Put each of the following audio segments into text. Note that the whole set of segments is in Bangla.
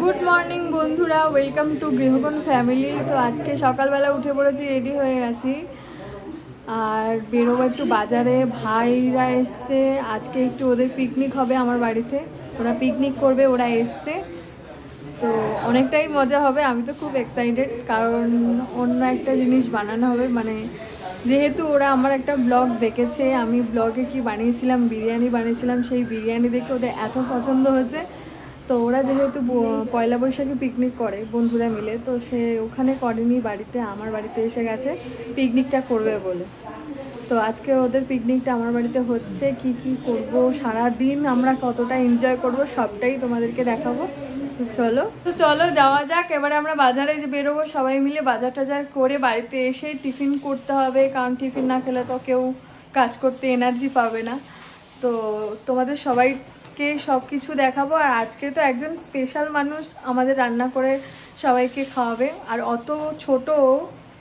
গুড মর্নিং বন্ধুরা, ওয়েলকাম টু গৃহকোণ ফ্যামিলি। তো আজকে সকালবেলা উঠে পড়েছি, রেডি হয়ে গেছি আর বেরোবো একটু বাজারে। ভাইরা এসছে আজকে, একটু ওদের পিকনিক হবে আমার বাড়িতে, ওরা পিকনিক করবে, ওরা এসছে। তো অনেকটাই মজা হবে, আমি তো খুব এক্সাইটেড, কারণ অন্য একটা জিনিস বানানো হবে। মানে যেহেতু ওরা আমার একটা ব্লগ দেখেছে, আমি ব্লগে কি বানিয়েছিলাম, বিরিয়ানি বানিয়েছিলাম, সেই বিরিয়ানি দেখে ওদের এত পছন্দ হয়েছে। তো ওরা যেহেতু পয়লা বৈশাখে পিকনিক করে বন্ধুরা মিলে, তো সে ওখানে করেনি, বাড়িতে আমার বাড়িতে এসে গেছে পিকনিকটা করবে বলে। তো আজকে ওদের পিকনিকটা আমার বাড়িতে হচ্ছে। কি কি করব, সারা দিন আমরা কতটা এনজয় করব সবটাই তোমাদেরকে দেখাবো। চলো যাওয়া যাক। এবারে আমরা বাজারে যে বেরোবো সবাই মিলে, বাজার টাজার করে বাড়িতে এসে টিফিন করতে হবে, কারণ টিফিন না খেলে তো কেউ কাজ করতে এনার্জি পাবে না। তো তোমাদের সবাইকে সব কিছু দেখাবো। আর আজকে তো একজন স্পেশাল মানুষ আমাদের রান্না করে সবাইকে খাওয়াবে। আর অত ছোট,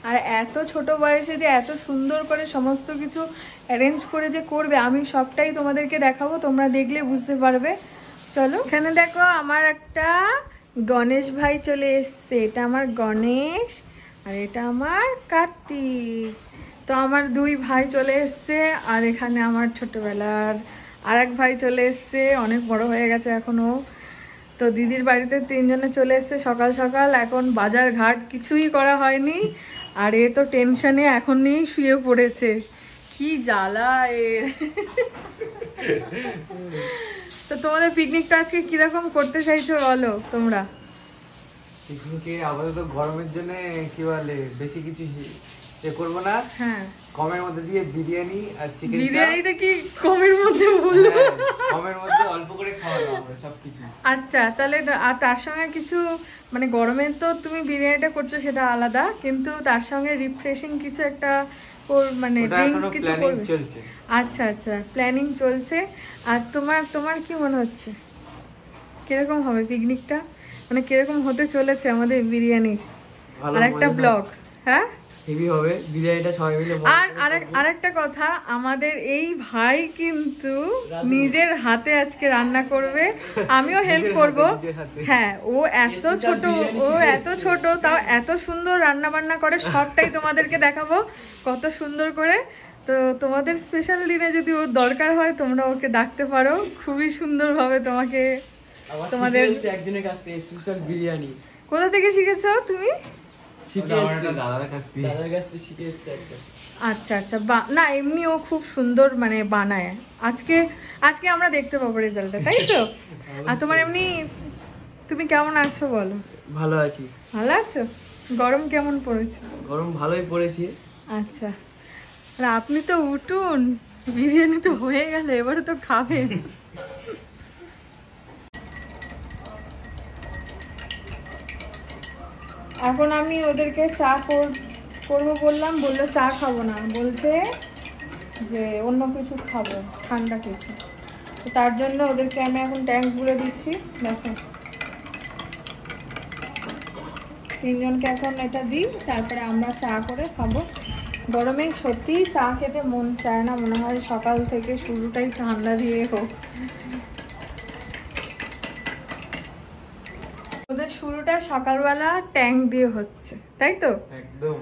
আর এত ছোট বয়সে যে এত সুন্দর করে সমস্ত কিছু অ্যারেঞ্জ করে যে করবে, আমি সবটাই তোমাদেরকে দেখাবো, তোমরা দেখলে বুঝতে পারবে। চলো, এখানে দেখো আমার একটা গণেশ ভাই চলে এসছে। এটা আমার গণেশ আর এটা আমার কার্তিক। তো আমার দুই ভাই চলে এসছে, আর এখানে আমার ছোটবেলার আর এক ভাই চলে এসছে, অনেক বড় হয়ে গেছে এখনো। তো দিদির বাড়িতে তিনজনে চলে এসছে সকাল সকাল, এখন বাজার ঘাট কিছুই করা হয়নি। আর এ তো টেনশনে এখনই শুয়ে পড়েছে, কি জ্বালা এর। তো তোমাদের পিকনিকটা আজকে কিরকম করতে চাইছো বলো তোমরা? পিকনিকে আপাতত গরমের জন্য কি বলে বেশি কিছু করবো না। হ্যাঁ, কমের মধ্যে দিয়ে বিরিয়ানি আর চিকেন। বিরিয়ানিটা কি কমের মধ্যে বলবো? কমের মধ্যে অল্প করে খাওয়া দাওয়া হবে সবকিছু। আচ্ছা, তাহলে আর তার সঙ্গে কিছু, মানে গরমে তো তুমি বিরিয়ানিটা করছো সেটা আলাদা, কিন্তু তার সঙ্গে রিফ্রেশিং কিছু একটা মানে ড্রিঙ্কস কিছু করবে। চলছে। আচ্ছা আচ্ছা, প্ল্যানিং চলছে। আর তোমার কি মনে হচ্ছে কিরকম হবে পিকনিকটা, মানে কিরকম হতে চলেছে আমাদের বিরিয়ানি আর একটা ব্লগ? হ্যাঁ, হেভি হবে বিরিয়ানিটা সবাই মিলে। আর আরেকটা কথা, আমাদের এই ভাই কিন্তু নিজের হাতে আজকে রান্না করবে, আমিও হেল্প করব। হ্যাঁ, ও এত ছোট তাও এত সুন্দর রান্না বান্না করে, সবটাই তোমাদেরকে দেখাবো কত সুন্দর করে। তো তোমাদের স্পেশাল দিনে যদি ওর দরকার হয়, তোমরা ওকে ডাকতে পারো, খুবই সুন্দর ভাবে তোমাকে। তোমাদের একজনের কাছ থেকে স্পেশাল বিরিয়ানি কোথা থেকে শিখেছো তুমি? আচ্ছা আচ্ছা, না এমনি ও খুব সুন্দর মানে বানায়। আজকে আমরা দেখতে পাবো রেজাল্টটা, তাই তো? আর তোমার এমনি তুমি কেমন আছো বলো? ভালো আছি। ভালো আছো? গরম কেমন পড়েছে? গরম ভালোই পড়েছে। আচ্ছা, আর আপনি তো উঠুন, বিরিয়ানি তো হয়ে গেল, এবারে তো খাবেন। এখন আমি ওদেরকে চা করবো বললাম, বললো চা খাবো না, বলছে যে অন্য কিছু খাবো, ঠান্ডা কিছু। তো তার জন্য ওদেরকে আমি এখন ট্যাঙ্ক ভরে দিচ্ছি। দেখো, তিনজনকে এখন এটা দিই, তারপরে আমরা চা করে খাবো। গরমে সত্যি চা খেতে মন চায় না, মনে হয় সকাল থেকে শুরুটাই ঠান্ডা দিয়ে হোক। ওদের শুরুটা সকালবেলা ট্যাঙ্ক দিয়ে হচ্ছে, তাই তো? একদম।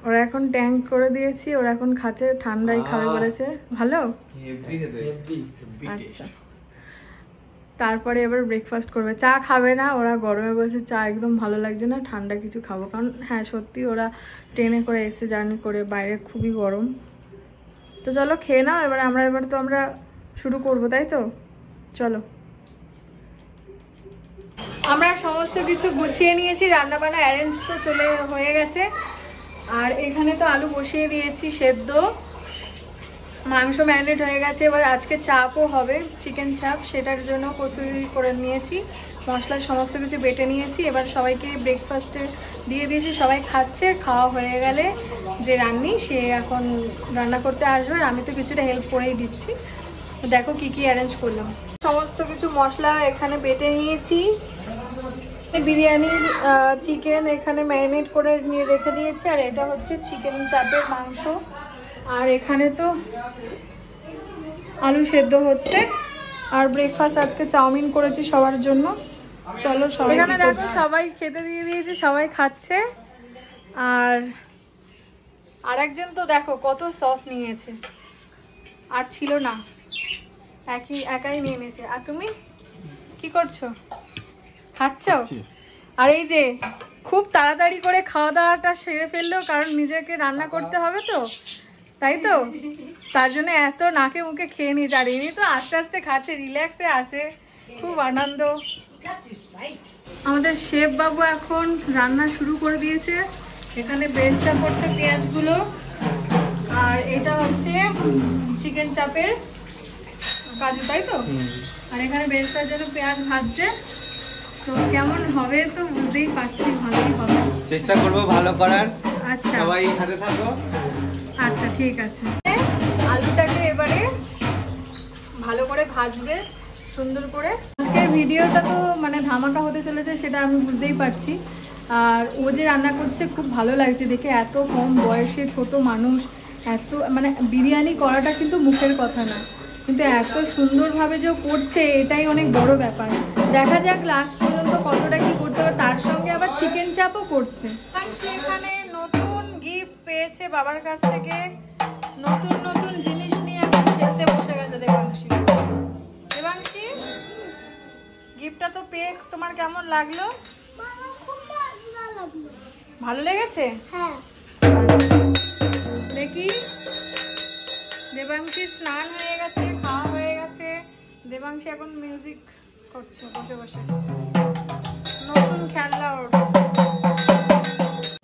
ওরা এখন ট্যাঙ্ক করে দিয়েছি, ওরা এখন খাচ্ছে, ঠান্ডাই খাবে বলেছে। ভালো। আচ্ছা, তারপরে এবার ব্রেকফাস্ট করবে। চা খাবে না ওরা, গরমে বলছে চা একদম ভালো লাগছে না, ঠান্ডা কিছু খাবো। কারণ হ্যাঁ সত্যি ওরা ট্রেনে করে এসে জার্নি করে, বাইরে খুবই গরম। তো চলো খেয়ে নাও, এবার আমরা শুরু করবো, তাই তো? চলো, আমরা সমস্ত কিছু গুছিয়ে নিয়েছি, রান্না বান্না অ্যারেঞ্জ তো হয়ে গেছে। আর এখানে তো আলু বসিয়ে দিয়েছি সেদ্ধ, মাংস ম্যারিনেট হয়ে গেছে। এবার আজকে চাপও হবে, চিকেন চাপ, সেটার জন্য কচুরি করে নিয়েছি, মশলা সমস্ত কিছু বেটে নিয়েছি। এবার সবাইকে ব্রেকফাস্টে দিয়ে দিয়েছি, সবাই খাচ্ছে। খাওয়া হয়ে গেলে যে রান্নি সে এখন রান্না করতে আসবে, আর আমি তো কিছুটা হেল্প করেই দিচ্ছি। দেখো কি কি অ্যারেঞ্জ করলাম। সমস্ত কিছু মশলা এখানে বেটে নিয়েছি। বিরিয়ানির চিকেন এখানে ম্যারিনেট করে নিয়ে রেখে দিয়েছি, আর এটা হচ্ছে চিকেন চাপের মাংস। আর এখানে তো আলু সেদ্ধ হচ্ছে। আর ব্রেকফাস্ট আজকে চাউমিন করেছি সবার জন্য। চলো সবাই এখানে দেখো সবাই খেতে দিয়ে দিয়েছে, সবাই খাচ্ছে। আর আরেকজন তো দেখো কত সস নিয়েছে, আর ছিল না, একাই নিয়ে নিয়েছে। আর তুমি কি করছো? খাচ্ছ? আর এই যে খুব তাড়াতাড়ি করে খাওয়া দাওয়াটা সেরে ফেললো, কারণ নিজেকে রান্না করতে হবে তো, তাই তো, তার জন্য এত নাকে মুখে খেয়ে নিয়েছে। আর এমনি তো আস্তে আস্তে খাচ্ছে, রিল্যাক্সে আছে, খুব আনন্দ। আমাদের শেফ বাবু এখন রান্না শুরু করে দিয়েছে। এখানে বেরেস্তা করছে পেঁয়াজগুলো, আর এটা হচ্ছে চিকেন চাপের কাজু, তাই তো। আর এখানে বেরেস্তার জন্য পেঁয়াজ ভাজছে। তো কেমন হবে তো বুঝতেই পারছি, ভালোই হবে, চেষ্টা করবো ভালো করার। আচ্ছা সবাই সাথে থাকো। আচ্ছা ঠিক আছে। আলুটাকে এবারে ভালো করে ভাজবে সুন্দর করে। আজকের ভিডিওটা তো মানে ধামাকা হতে চলেছে, সেটা আমি বুঝতেই পারছি। আর ও যে রান্না করছে খুব ভালো লাগছে দেখে, এত কম বয়সে ছোট মানুষ, এত মানে বিরিয়ানি করাটা কিন্তু মুখের কথা না, কিন্তু এত সুন্দরভাবে যে করছে এটাই অনেক বড় ব্যাপার। দেখা যাক লাস্ট পর্যন্ত কতটা কি করতে পারে। তার সঙ্গে আবার চিকেন চাপও করছে। এখানে নতুন গিফট পেয়েছে বাবার কাছ থেকে, নতুন নতুন জিনিস নিয়ে এখন খেলতে বসে গেছে দেবাংশী। দেবাংশী, গিফটটা তো পেয়ে তোমার কেমন লাগলো? ভালো লেগেছে? হ্যাঁ। দেখি, দেবাংশী স্নান হয়ে গেছে, খাওয়া হয়ে গেছে। দেবাংশী এখন মিউজিক করছে বসে বসে, নতুন খেলনা ওর।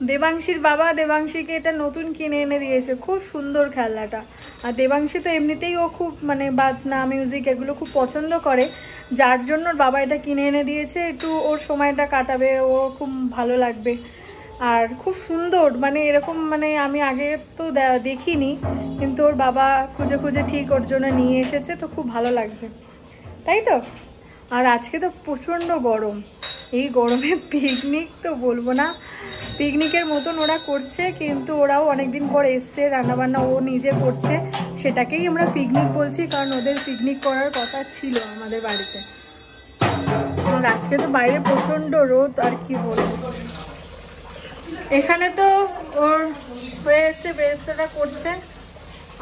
দেবাংশীর বাবা দেবাংশীকে এটা নতুন কিনে এনে দিয়েছে, খুব সুন্দর খেলনাটা। আর দেবাংশী তো এমনিতেই ও খুব মানে বাজনা মিউজিক এগুলো খুব পছন্দ করে, যার জন্য বাবা এটা কিনে এনে দিয়েছে। একটু ওর সময়টা কাটাবে, ও খুব ভালো লাগবে। আর খুব সুন্দর, মানে এরকম মানে আমি আগে তো দেখিনি, কিন্তু ওর বাবা খুঁজে খুঁজে ঠিক ওর জন্য নিয়ে এসেছে, তো খুব ভালো লাগছে, তাই তো। আর আজকে তো প্রচণ্ড গরম, এই গরমে পিকনিক তো বলবো না, পিকনিকের মতন ওরা করছে, কিন্তু ওরাও অনেকদিন পর এসছে, রান্নাবান্না ও নিজে করছে, সেটাকেই আমরা পিকনিক বলছি, কারণ ওদের পিকনিক করার কথা ছিল আমাদের বাড়িতে। আর আজকে তো বাইরে প্রচণ্ড রোদ, আর কি বলবো। এখানে তো ওর হয়ে এসছে, বেরেস্তাটা করছে।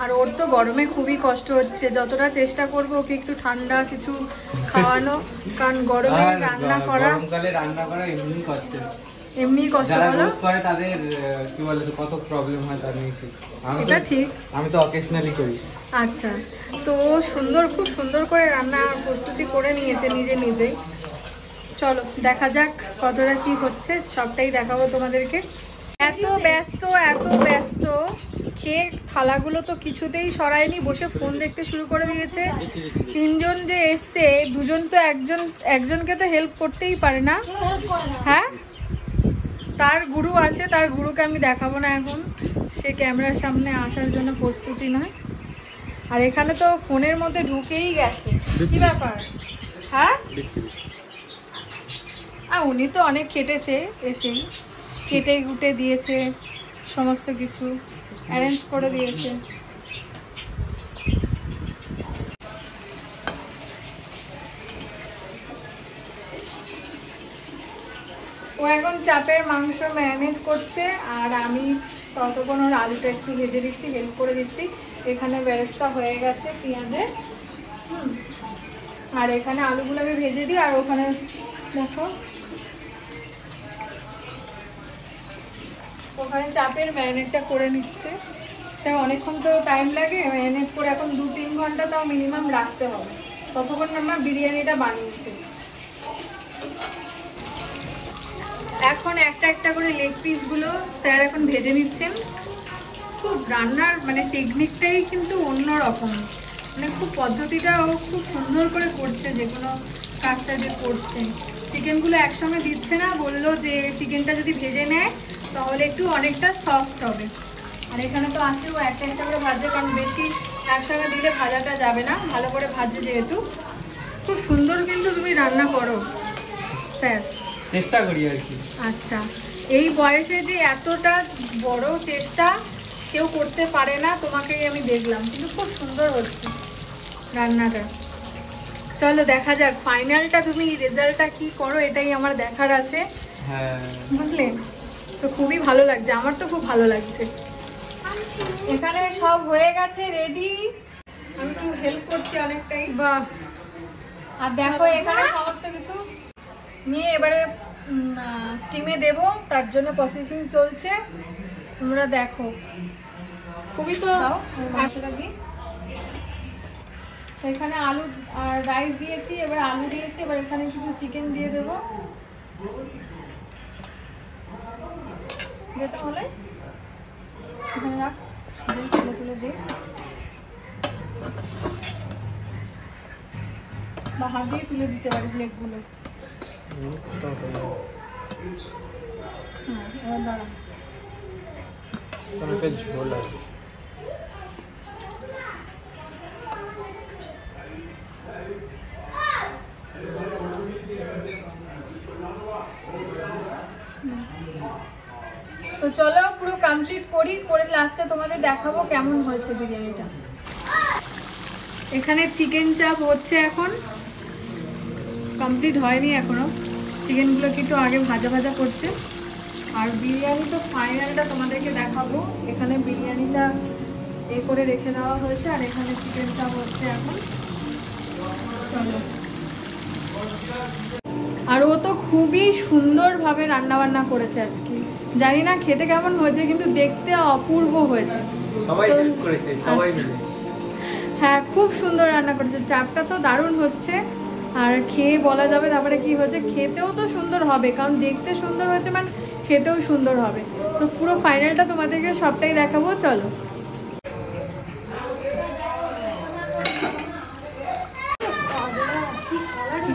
আর ওর তো গরমে খুবই কষ্ট হচ্ছে, যতটা চেষ্টা করবো ওকে একটু ঠান্ডা কিছু খাওয়ানো, কারণ গরমে রান্না করা, গরমকালে রান্না করা এমনি কষ্ট, এমনি কষ্ট। যারা রোজ করে তাদের কি বলে তো কত প্রবলেম হয়, তার নেই ঠিক। এটা ঠিক, আমি তো অকেশনালি করি। আচ্ছা, তো সুন্দর, খুব সুন্দর করে রান্না প্রস্তুতি করে নিয়েছে নিজে নিজেই। চলো দেখা যাক কতটা কি হচ্ছে, সবটাই দেখাবো তোমাদেরকে। এত ব্যস্ত এত ব্যস্ত, খেয়ে থালাগুলো তো কিছুতেই সরায়নি, বসে ফোন দেখতে শুরু করে দিয়েছে। তিনজন যে এসছে, দুজন তো একজনকে তো হেল্প করতেই পারে না। হ্যাঁ, তার গুরু আছে, তার গুরুকে আমি দেখাবো না এখন, সে ক্যামেরার সামনে আসার জন্য প্রস্তুতি নয়। আর এখানে তো ফোনের মধ্যে ঢুকেই গেছে, কি ব্যাপার? হ্যাঁ, আর উনি তো অনেক খেটেছে, এসেই কেটে কুটে দিয়েছে, সমস্ত কিছু অ্যারেঞ্জ করে দিয়েছে। ও এখন চাপের মাংস ম্যারিনেট করছে, আর আমি ততক্ষণ ওর আলুটা একটু ভেজে দিচ্ছি, হেল্প করে দিচ্ছি। এখানে বেরেস্তা হয়ে গেছে পেঁয়াজে, আর এখানে আলুগুলো আমি ভেজে দিই। আর ওখানে দেখো ওখানে চাপের ম্যারিনেটটা করে নিচ্ছে, তাই অনেকক্ষণ তো টাইম লাগে ম্যারিনেট করে, এখন 2-3 ঘন্টা তাও মিনিমাম রাখতে হবে, ততক্ষণ আমার বিরিয়ানিটা বানিয়েছে। এখন একটা একটা করে লেগ পিসগুলো স্যার এখন ভেজে নিচ্ছেন। খুব রান্নার মানে টেকনিকটাই কিন্তু অন্যরকম, মানে খুব পদ্ধতিটা ও খুব সুন্দর করে করছে, যে কোনো কাজটা যে করছে। চিকেনগুলো একসঙ্গে দিচ্ছে না, বললো যে চিকেনটা যদি ভেজে নেয় তাহলে একটু অনেকটা সফট হবে। আর এখানে তো আছে ও একটা একটা করে ভাজছে, কারণ বেশি একসঙ্গে দিলে ভাজাটা যাবে না, ভালো করে ভাজছে যেহেতু। খুব সুন্দর কিন্তু তুমি রান্না করো স্যার, চেষ্টা করি আর কি। আচ্ছা, এই বয়সে যে এতটা বড় চেষ্টা কেউ করতে পারে না, তোমাকেই আমি দেখলাম, কিন্তু খুব সুন্দর হচ্ছে রান্নাটা। চলো দেখা যাক ফাইনালটা, তুমি রেজাল্টটা কি করো এটাই আমার দেখার আছে। হ্যাঁ বুঝলে তো খুবই ভালো লাগছে, আমার তো খুব ভালো লাগছে। এখানে সব হয়ে গেছে রেডি, আমি একটু হেল্প করছি অনেকটাই। বাহ, আর দেখো এখানে সমস্ত কিছু নিয়ে এবারে স্টিমে দেব, তার জন্য প্রসেসিং চলছে, তোমরা দেখো। খুবই তো মাংসটা দিই, এখানে আলু আর রাইস দিয়েছি, এবার আলু দিয়েছি, এবার এখানে কিছু চিকেন দিয়ে দেবো। যেতে হলে এখানে রাখ, তুলে তুলে দে, বা হাত দিয়ে তুলে দিতে পারিস লেগগুলো। হ্যাঁ এবার দাঁড়া, ঝোল আছে। তো চলো পুরো কমপ্লিট করি, করে লাস্টে তোমাদের দেখাবো কেমন হয়েছে বিরিয়ানিটা। এখানে চিকেন চাপ হচ্ছে, এখন কমপ্লিট হয়নি এখনো, চিকেনগুলোকে একটু আগে ভাজা ভাজা করছে। আর বিরিয়ানি তো ফাইনালটা তোমাদেরকে দেখাবো। এখানে বিরিয়ানিটা এ করে রেখে দেওয়া হয়েছে, আর এখানে চিকেন চাপ হচ্ছে এখন। চলো, আর ও তো খুবই সুন্দরভাবে রান্না বান্না করেছে আজকে, জানি না খেতে কেমন হয়েছে, কিন্তু দেখতে অপূর্ব হয়েছে। সবাই হেল্প করেছে, সবাই মিলে। হ্যাঁ খুব সুন্দর রান্না করেছে, চাপটা তো দারুণ হচ্ছে। আর খেয়ে বলা যাবে তারপরে কি হয়েছে, খেতেও তো সুন্দর হবে, কারণ দেখতে সুন্দর হয়েছে মানে খেতেও সুন্দর হবে। তো পুরো ফাইনালটা তোমাদেরকে সবটাই দেখাবো, চলো।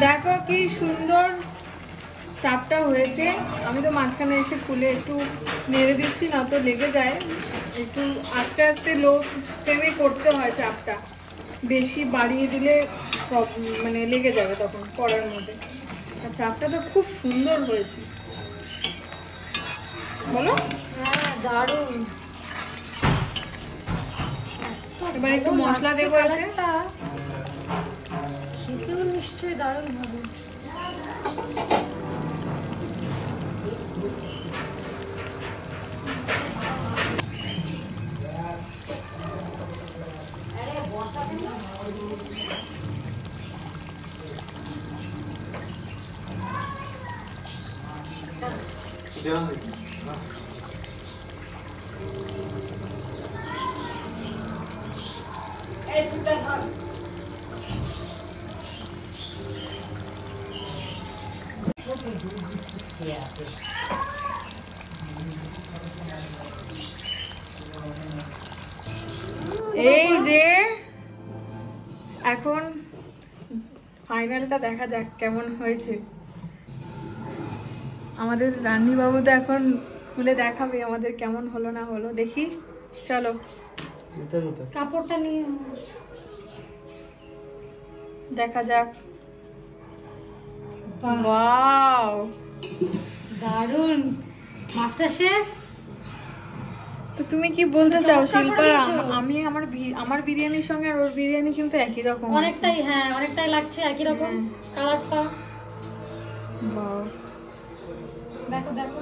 দেখো কি সুন্দর চাপটা হয়েছে। আমি তো মাঝখানে এসে খুলে একটু নেড়ে দিচ্ছি, না তো লেগে যায়, একটু আস্তে আস্তে লো ফ্লেমে করতে হয় চাপটা, বেশি বাড়িয়ে দিলে মানে লেগে যাবে তখন করার মধ্যে। আর চাপটা তো খুব সুন্দর হয়েছে, বলো? হ্যাঁ দারুণ। এবার একটু মশলা দেবো, একটা খেতেও নিশ্চয়ই দারুণ হবে। এই যে এখন ফাইনালটা দেখা যাক কেমন হয়েছে। আমাদের রান্নি বাবু তো এখন খুলে দেখাবে আমাদের কেমন হলো না হলো, দেখি চলো। কাপড়টা নিয়ে দেখা যাক। ওয়াও দারুন, মাস্টার শেফ। তো তুমি কি বলতে চাও শিল্পা? আমি আমার বিরিয়ানির সঙ্গে আর ওর বিরিয়ানি কিন্তু একই রকম, অনেকটাই। হ্যাঁ অনেকটাই লাগছে একই রকম কালারটা। বাহ, দেখো দেখো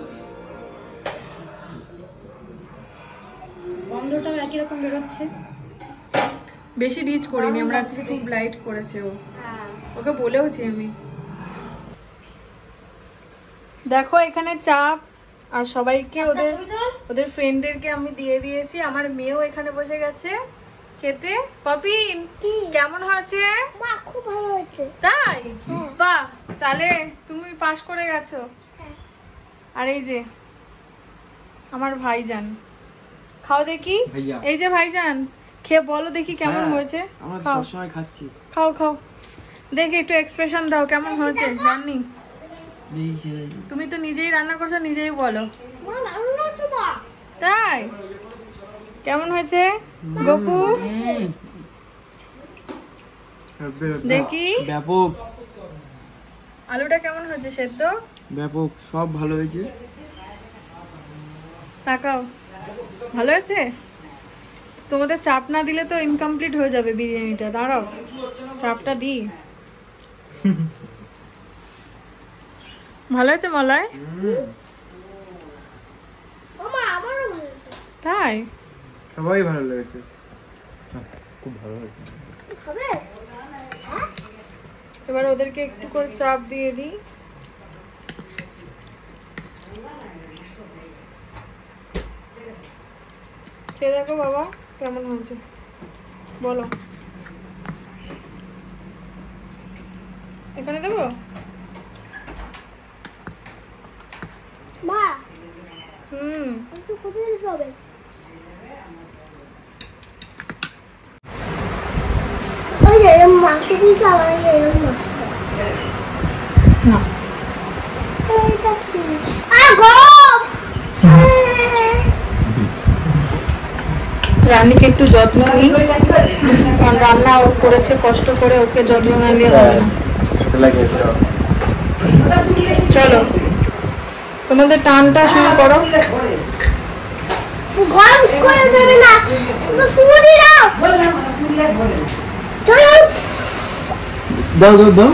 গন্ধটাও একই রকম বেরোচ্ছে। বেশি রিচ করিনি আমরা আজকে, খুব লাইট করেছে ও, ওকে বলেওছি আমি। দেখো এখানে চাপ আর সবাইকে ওদের ফ্রেন্ডদেরকে আমি দিয়ে দিয়েছি। আমার মেয়েও এখানে বসে গেছে খেতে। পপিন কেমন হয়েছে? খুব ভালো হয়েছে। তাই? বাহ, তাহলে তুমি পাস করে গেছো। আর এই যে আমার ভাইজান, খাও দেখি। এই যে ভাইজান, খেয়ে বলো দেখি কেমন হয়েছে। আমরা সবসময় খাচ্ছি। খাও খাও দেখি, একটু এক্সপ্রেশন দাও কেমন হয়েছে। জানি তুমি তো নিজেই রান্না করছো, নিজেই বলো। তাই? কেমন হয়েছে গপু? দেখি ব্যাপক। আলুটা কেমন হয়েছে সেদ্ধ? ব্যাপক, সব ভালো হয়েছে। তাকাও, ভালো হয়েছে। তোমাদের চাপ না দিলে তো ইনকমপ্লিট হয়ে যাবে বিরিয়ানিটা। দাঁড়াও চাপটা দিই, ভালো আছে মলয়? মামা আমারও ভালো হয়েছে। তাই? সবাই ভালো লেগেছে, খুব ভালো হয়েছে। হবে? হ্যাঁ? এবার ওদেরকে একটু করে চাপ দিয়ে দিই। খেয়ে দেখো বাবা কেমন হয়েছে বলো। এখানে দেবো? মা একটু কোথায় দিতে হবে? ওই যে এরম মাকে দিতে হবে, এরম মাকে। না এইটা কি? গরম! রানীকে একটু যত্ন নিই, কারণ রান্না ও করেছে কষ্ট করে, ওকে যত্ন না নিয়ে হবে না। চলো তোমাদের টানটা শুরু করো। গরম করে দেবে না, তুমি ফুটি দাও। চলো দাও দাও দাও।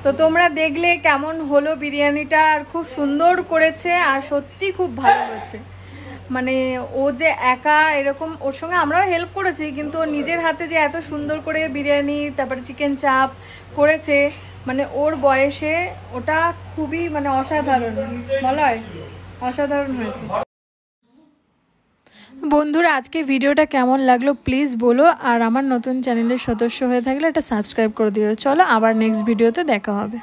তো তোমরা দেখলে কেমন হলো বিরিয়ানিটা, আর খুব সুন্দর করেছে, আর সত্যি খুব ভালো হয়েছে। মানে ও যে একা এরকম, ওর সঙ্গে আমরাও হেল্প করেছি, কিন্তু ওর নিজের হাতে যে এত সুন্দর করে বিরিয়ানি তারপরে চিকেন চাপ করেছে, মানে ওর বয়সে ওটা খুবই মানে অসাধারণ, মলয় অসাধারণ হয়েছে। বন্ধুরা আজকে ভিডিওটা কেমন লাগলো প্লিজ বলো, আর আমার নতুন চ্যানেলের সদস্য হয়ে থাকলে এটা সাবস্ক্রাইব করে দিও। চলো আবার নেক্সট ভিডিওতে দেখা হবে।